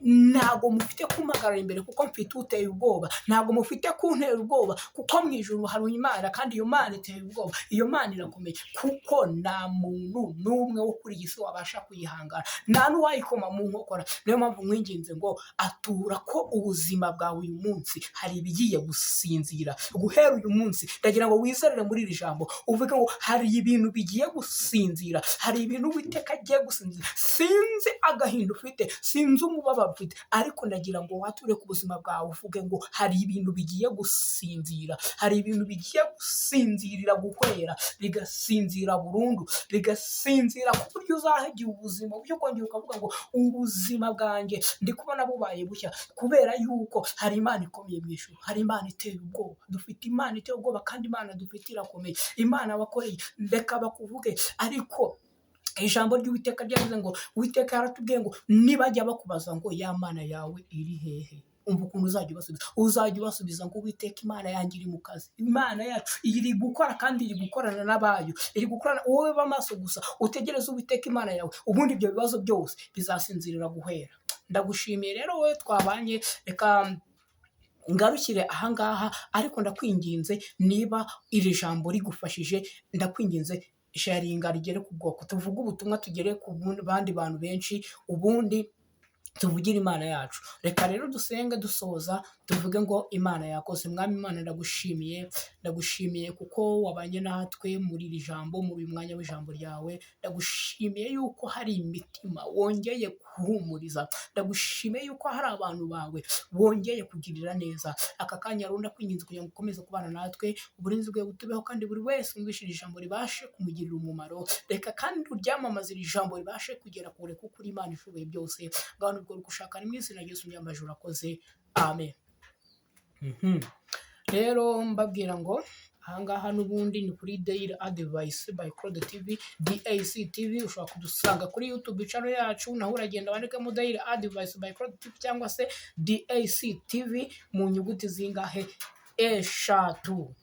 ntago mufite kumpagarara imbere kuko mfite uteye ubwoba, ntago mufite kuntera ubwoba kuko mu ijuru hari Imana kandi iyo Mana iteye ubwoba, iyo Mana irakomeye kuko nta muntu n'umwe wo kuri iyi si wabasha kuyihangana, nta n'uwayikoma mu nkokora. Niyo mpamvu mwinginze ngo atura ko ubuzima bwawe uyu munsi hari ibigiye gusinzira. Guhera uyu munsi ndagira ngo wizerere muri iri jambo uvuge ngo hari ibintu bigiye gusinzira, hari ibintu Uwiteka agiye gusinzira. Sinzi agahinda ufite, sinzi umubabaro ufite, ariko ndagira ngo wature ku buzima bwawe uvuge ngo hari ibintu bigiye gusinzira, hari ibintu bigiye gusinzirira guhwera, bigasinzira burundu, bigasinzira ku buryo uzahagira ubuzima byo kongera ukavuga ngo ubuzima bwanjye ndi kubona bubaye bushya, kubera yuko hari Imana ikomeye mu ijuru, hari Imana iteye ubwoba. Dufite Imana iteye ubwoba kandi Imana dufite irakomeye, Imana wakoreye. Reka bakuvuge, ariko ijambo ry'Uwiteka ryavuze ngo Uwiteka yaratubwiye ngo nibajya bakubaza ngo ya Mana yawe iri hehe, umva ukuntu uzajya ubasubiza ngo Uwiteka Imana yanjye iri mu kazi, Imana yacu iri gukora kandi iri gukorana n'abayo, iri gukorana. Wowe b'amaso gusa utegereze Uwiteka Imana yawe, ubundi ibyo bibazo byose bizasinzirira guhera. Ndagushimiye rero wowe twabanye, reka ngarukire ahangaha, ariko ndakwinginze niba iri jambo rigufashije, ndakwinginze sharinga rigere ku bwoko, tuvuge ubutumwa tugere ku bandi bantu benshi, ubundi tuvugire Imana yacu. Reka rero dusenge dusoza, tuvuge ngo Imana yakoze. Mwami Imana ndagushimiye kuko wabanye natwe muri iri jambo, muri uyu mwanya w'ijambo ryawe. Ndagushimiye yuko hari imitima wongeye guhumuriza, ndagushimiye yuko hari abantu bawe wongeye kugirira neza. Aka kanya rero ndakwinginze kugira ngo ukomeze kubana natwe, uburinzi bwawe butubeho, kandi buri wese wumvise iri jambo ribashe kumugirira umumaro. Reka kandi uryamamaze iri jambo ribashe kugera kure, kuko uri Imana ishoboye byose. Ngaho ubwo gushaka ni mu izina rya Yesu nyamajuru akoze, amen. Rero mbabwira ngo ahangaha n'ubundi ni kuri Daily Advice by Claude TV, DAC TV. Ushobora kudusanga kuri YouTube channel yacu, naho uragenda wandikamo Daily Advice by Claude TV cyangwa se DAC TV mu nyuguti zingahe? eshatu,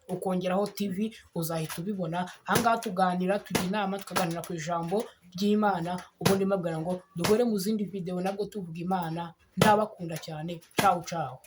ukongeraho TV, uzahita ubibona. Ahangaha tuganira, tujya inama, tukaganira ku ijambo ry'Imana. Ubundi mbabwira ngo duhure mu zindi video nabwo tuvuga Imana. Ndabakunda cyane. Ciao ciao.